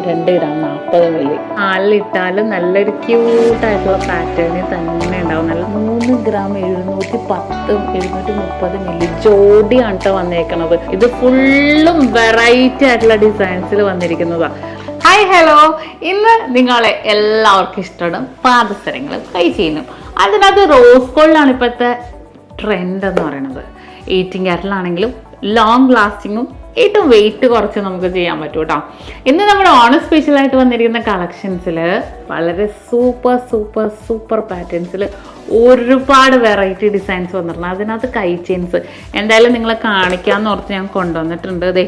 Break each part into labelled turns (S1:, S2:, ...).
S1: 2 gram 40 milli. ആളിലിട്ടാലും നല്ലൊരു ക്യൂട്ടായിട്ടുള്ള പാറ്റേണിൽ തന്നെ ഉണ്ടാവും. നല്ല 3 ഗ്രാം 710 730 മില്ലി ജോഡിയാണ് കേട്ടോ വന്നേക്കണത്. ഇത് ഫുള്ളും വെറൈറ്റി ആയിട്ടുള്ള ഡിസൈൻസിൽ വന്നിരിക്കുന്നതാണ്. ഹായ് ഹലോ, ഇന്ന് നിങ്ങളെ എല്ലാവർക്കും ഇഷ്ടമാണ് പാദസരങ്ങൾ കൈ ചെയ്യുന്നു. അതിനകത്ത് റോസ് ഗോൾഡാണ് ഇപ്പോഴത്തെ ട്രെൻഡ് എന്ന് പറയുന്നത്. 18 ക്യാരറ്റിലാണെങ്കിലും ലോങ് ലാസ്റ്റിങ്ങും ഏറ്റവും വെയിറ്റ് കുറച്ച് നമുക്ക് ചെയ്യാൻ പറ്റും കേട്ടോ. ഇന്ന് നമ്മുടെ ഓണം സ്പെഷ്യലായിട്ട് വന്നിരിക്കുന്ന കളക്ഷൻസിൽ വളരെ സൂപ്പർ പാറ്റേൺസിൽ ഒരുപാട് വെറൈറ്റി ഡിസൈൻസ് വന്നിട്ടുണ്ട്. അതിനകത്ത് കൈ ചെയിൻസ് എന്തായാലും നിങ്ങളെ കാണിക്കാമെന്ന് ഓർത്ത് ഞാൻ കൊണ്ടുവന്നിട്ടുണ്ട്. അതെ,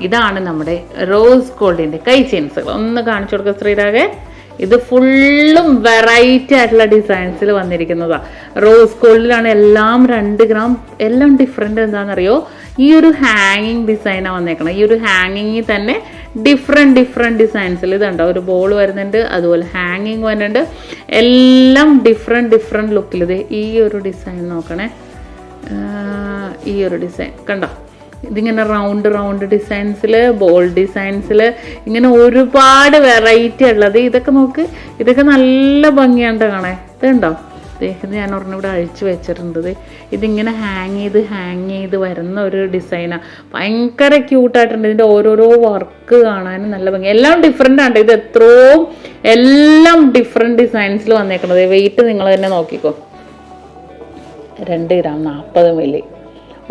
S1: ഇതാണ് നമ്മുടെ റോസ് ഗോൾഡിൻ്റെ കൈ ചെയിൻസ്. ഒന്ന് കാണിച്ചു കൊടുക്കുക ശ്രീരാഗെ. ഇത് ഫുള്ളും വെറൈറ്റി ആയിട്ടുള്ള ഡിസൈൻസിൽ വന്നിരിക്കുന്നതാണ്. റോസ് ഗോൾഡിലാണ് എല്ലാം 2 ഗ്രാം. എല്ലാം ഡിഫറെൻ്റ് എന്താണെന്നറിയോ, ഈ ഒരു ഹാങ്ങിങ് ഡിസൈനാണ് വന്നേക്കണം. ഈ ഒരു ഹാങ്ങിങ്ങിൽ തന്നെ ഡിഫറെൻറ്റ് ഡിസൈൻസിൽ ഇതുണ്ടോ, ഒരു ബോൾ വരുന്നുണ്ട്, അതുപോലെ ഹാങ്ങിങ് വരുന്നുണ്ട്. എല്ലാം ഡിഫറെൻറ്റ് ലുക്കിൽ. ഇത് ഈ ഒരു ഡിസൈൻ നോക്കണേ, ഈ ഒരു ഡിസൈൻ കണ്ടോ. ഇതിങ്ങനെ റൗണ്ട് ഡിസൈൻസിൽ, ബോൾ ഡിസൈൻസിൽ, ഇങ്ങനെ ഒരുപാട് വെറൈറ്റി ഉള്ളത്. ഇതൊക്കെ നോക്ക്, ഇതൊക്കെ നല്ല ഭംഗിയാണ് കാണാൻ. ഇതുണ്ടോ, ഇത് ഞാൻ ഒരെണ്ണം ഇവിടെ അഴിച്ചു വെച്ചിട്ടുണ്ട്. ഇതിങ്ങനെ ഹാങ് ചെയ്ത് വരുന്ന ഒരു ഡിസൈനാണ്. ഭയങ്കര ക്യൂട്ടായിട്ടുണ്ട്. ഇതിൻ്റെ ഓരോരോ വർക്ക് കാണാനും നല്ല ഭംഗി. എല്ലാം ഡിഫറെൻ്റ് ആണ്. ഇത് എല്ലാം ഡിഫറെൻറ്റ് ഡിസൈൻസിൽ വന്നേക്കുന്നത്. വെയിറ്റ് നിങ്ങൾ തന്നെ നോക്കിക്കോ, 2 ഗ്രാം 40 മില്ലി.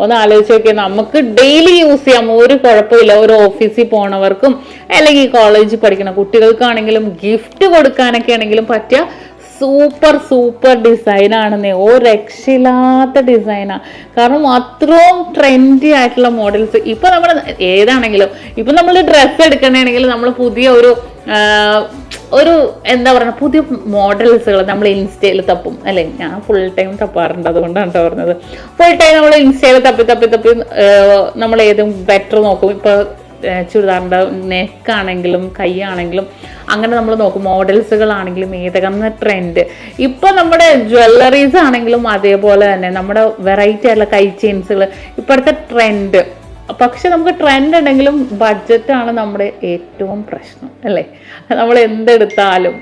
S1: ഒന്ന് ആലോചിച്ച് നോക്കിയാൽ നമുക്ക് ഡെയിലി യൂസ് ചെയ്യാം, ഒരു കുഴപ്പമില്ല. ഒരു ഓഫീസിൽ പോണവർക്കും അല്ലെങ്കിൽ കോളേജിൽ പഠിക്കുന്ന കുട്ടികൾക്കാണെങ്കിലും ഗിഫ്റ്റ് കൊടുക്കാനൊക്കെ ആണെങ്കിലും പറ്റിയ സൂപ്പർ ഡിസൈനാണെന്നേ. രക്ഷയില്ലാത്ത ഡിസൈനാണ്. കാരണം അത്രയും ട്രെൻഡി ആയിട്ടുള്ള മോഡൽസ്. ഇപ്പം നമ്മൾ ഏതാണെങ്കിലും, ഇപ്പം നമ്മൾ ഡ്രസ്സ് എടുക്കണമെങ്കിൽ നമ്മൾ പുതിയ ഒരു എന്താ പറയുക, പുതിയ മോഡൽസുകൾ നമ്മൾ ഇൻസ്റ്റയിൽ തപ്പും അല്ലേ. ഞാൻ ഫുൾ ടൈം തപ്പാറുണ്ട്, അതുകൊണ്ടാണ് കേട്ടോ പറഞ്ഞത്. ഫുൾ ടൈം നമ്മൾ ഇൻസ്റ്റയിൽ തപ്പി നമ്മൾ ഏതും ബെറ്റർ നോക്കും. ഇപ്പോൾ ചുരിദാറിൻ്റെ നെക്കാണെങ്കിലും കൈ ആണെങ്കിലും അങ്ങനെ നമ്മൾ നോക്കും. മോഡൽസുകളാണെങ്കിലും ഏതൊക്കെ ട്രെൻഡ്. ഇപ്പോൾ നമ്മുടെ ജ്വല്ലറീസ് ആണെങ്കിലും അതേപോലെ തന്നെ നമ്മുടെ വെറൈറ്റി ആയിട്ടുള്ള കൈ ചെയിൻസുകൾ ഇപ്പോഴത്തെ ട്രെൻഡ്. പക്ഷെ നമുക്ക് ട്രെൻഡ് ഉണ്ടെങ്കിലും ബഡ്ജറ്റാണ് നമ്മുടെ ഏറ്റവും പ്രശ്നം അല്ലേ. നമ്മൾ എന്തെടുത്താലും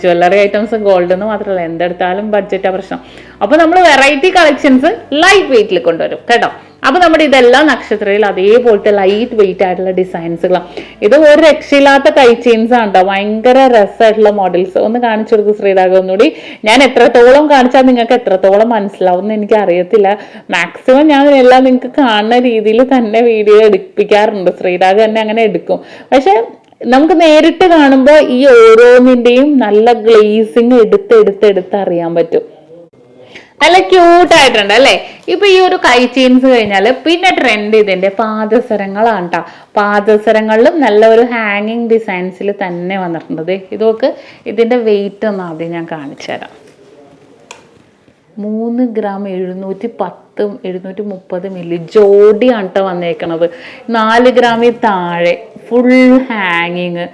S1: ജ്വല്ലറി ഐറ്റംസ്, ഗോൾഡ് എന്ന് മാത്രമല്ല, എന്തെടുത്താലും ബഡ്ജറ്റാണ് പ്രശ്നം. അപ്പോൾ നമ്മൾ വെറൈറ്റി കളക്ഷൻസ് ലൈറ്റ് വെയിറ്റിൽ കൊണ്ടുവരും കേട്ടോ. അപ്പോൾ നമ്മുടെ ഇതെല്ലാം നക്ഷത്രയിൽ അതേപോലത്തെ ലൈറ്റ് വെയിറ്റ് ആയിട്ടുള്ള ഡിസൈൻസുകളാണ്. ഇത് ഒരു രക്ഷയില്ലാത്ത കൈ ചെയിൻസ് ആണ് കേട്ടോ. ഭയങ്കര രസമായിട്ടുള്ള മോഡൽസ്. ഒന്ന് കാണിച്ചു കൊടുക്കും ശ്രീരാഗ് ഒന്നുകൂടി. ഞാൻ എത്രത്തോളം കാണിച്ചാൽ നിങ്ങൾക്ക് എത്രത്തോളം മനസ്സിലാവും എന്ന് എനിക്ക് അറിയത്തില്ല. മാക്സിമം ഞാൻ എല്ലാം നിങ്ങൾക്ക് കാണുന്ന രീതിയിൽ തന്നെ വീഡിയോ എടുപ്പിക്കാറുണ്ട്. ശ്രീരാഗ് തന്നെ അങ്ങനെ എടുക്കും. പക്ഷെ നമുക്ക് നേരിട്ട് കാണുമ്പോൾ ഈ ഓരോന്നിൻ്റെയും നല്ല ഗ്ലേസിങ് എടുത്ത് അറിയാൻ പറ്റും. നല്ല ക്യൂട്ടായിട്ടുണ്ട് അല്ലേ. ഇപ്പൊ ഈ ഒരു കൈ ചെയിൻസ് കഴിഞ്ഞാൽ പിന്നെ ട്രെൻഡ് ഇതിന്റെ പാദസരങ്ങളാണ് കേട്ടോ. പാദസരങ്ങളിലും നല്ല ഒരു ഹാങ്ങിങ് ഡിസൈൻസിൽ തന്നെ വന്നിട്ടുണ്ട്. ഇതൊക്കെ ഇതിന്റെ വെയിറ്റ് ഒന്ന് ആദ്യം ഞാൻ കാണിച്ചു തരാം. 3 ഗ്രാം 710 730 മില്ലി ജോഡിയാണ് കേട്ടോ വന്നേക്കണത്. 4 ഗ്രാമിൽ താഴെ ഫുൾ ഹാങ്ങിങ്,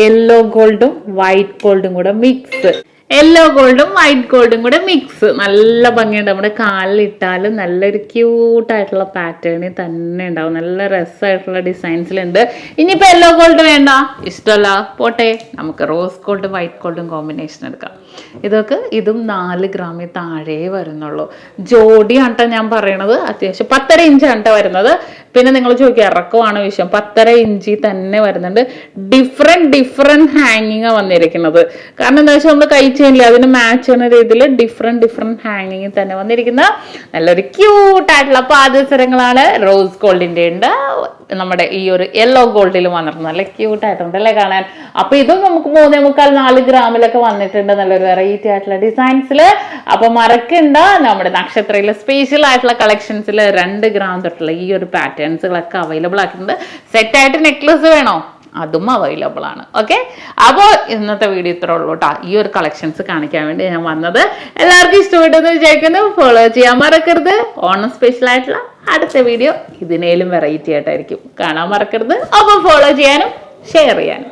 S1: യെല്ലോ ഗോൾഡും വൈറ്റ് ഗോൾഡും കൂടെ മിക്സ്. യെല്ലോ ഗോൾഡും വൈറ്റ് ഗോൾഡും കൂടെ മിക്സ്. നല്ല ഭംഗിയുണ്ട്. നമ്മുടെ കാലിലിട്ടാലും നല്ലൊരു ക്യൂട്ടായിട്ടുള്ള പാറ്റേണിൽ തന്നെ ഉണ്ടാവും. നല്ല രസമായിട്ടുള്ള ഡിസൈൻസിലുണ്ട്. ഇനിയിപ്പോൾ യെല്ലോ ഗോൾഡ് വേണ്ട, ഇഷ്ടമല്ല, പോട്ടെ, നമുക്ക് റോസ് ഗോൾഡും വൈറ്റ് ഗോൾഡും കോമ്പിനേഷൻ എടുക്കാം. ഇതും 4 ഗ്രാമിൽ താഴെ വരുന്നുള്ളൂ. ജോഡിയാണ് കേട്ടോ ഞാൻ പറയണത്. അത്യാവശ്യം 10.5 ഇഞ്ചാണ് കേട്ടോ വരുന്നത്. പിന്നെ നിങ്ങൾ ചോദിക്കുക ഇറക്കമാണ് വിഷയം. 10.5 ഇഞ്ചിൽ തന്നെ വരുന്നുണ്ട്. ഡിഫറെന്റ് ഹാങ്ങിങ് വന്നിരിക്കുന്നത്. കാരണം എന്താ വെച്ചാൽ നമ്മൾ കൈ ചെയിനില്ല, അതിന് മാച്ച് ചെയ്യുന്ന രീതിയിൽ ഡിഫറെന്റ് ഹാങ്ങിങ് തന്നെ വന്നിരിക്കുന്ന നല്ലൊരു ക്യൂട്ടായിട്ടുള്ള പാദസരങ്ങളാണ്. റോസ് ഗോൾഡിന്റെ ഉണ്ട്, നമ്മുടെ ഈ ഒരു യെല്ലോ ഗോൾഡിലും വന്നിട്ടുണ്ട്. നല്ല ക്യൂട്ടായിട്ടുണ്ട് അല്ലേ കാണാൻ. അപ്പൊ ഇതും നമുക്ക് 3.25 4 ഗ്രാമിലൊക്കെ വന്നിട്ടുണ്ട്. നല്ലൊരു വെറൈറ്റി ആയിട്ടുള്ള ഡിസൈൻസിൽ. അപ്പൊ മറക്കണ്ട, നമ്മുടെ നക്ഷത്രയിലെ സ്പെഷ്യൽ ആയിട്ടുള്ള കളക്ഷൻസിൽ 2 ഗ്രാം തൊട്ടുള്ള ഈ ഒരു പാറ്റേൺസുകളൊക്കെ അവൈലബിൾ ആക്കിയിട്ടുണ്ട്. സെറ്റായിട്ട് നെക്ലസ് വേണോ, അതും അവൈലബിൾ ആണ്. ഓക്കെ, അപ്പോൾ ഇന്നത്തെ വീഡിയോ ഇത്ര ഉള്ളൂ കേട്ടോ. ഈ ഒരു കളക്ഷൻസ് കാണിക്കാൻ വേണ്ടി ഞാൻ വന്നത്. എല്ലാവർക്കും ഇഷ്ടപ്പെട്ടെന്ന് വിചാരിക്കുന്നു. ഫോളോ ചെയ്യാൻ മറക്കരുത്. ഓണം സ്പെഷ്യൽ ആയിട്ടുള്ള അടുത്ത വീഡിയോ ഇതിനേലും വെറൈറ്റി ആയിട്ടായിരിക്കും. കാണാൻ മറക്കരുത്. അപ്പോൾ ഫോളോ ചെയ്യാനും ഷെയർ ചെയ്യാനും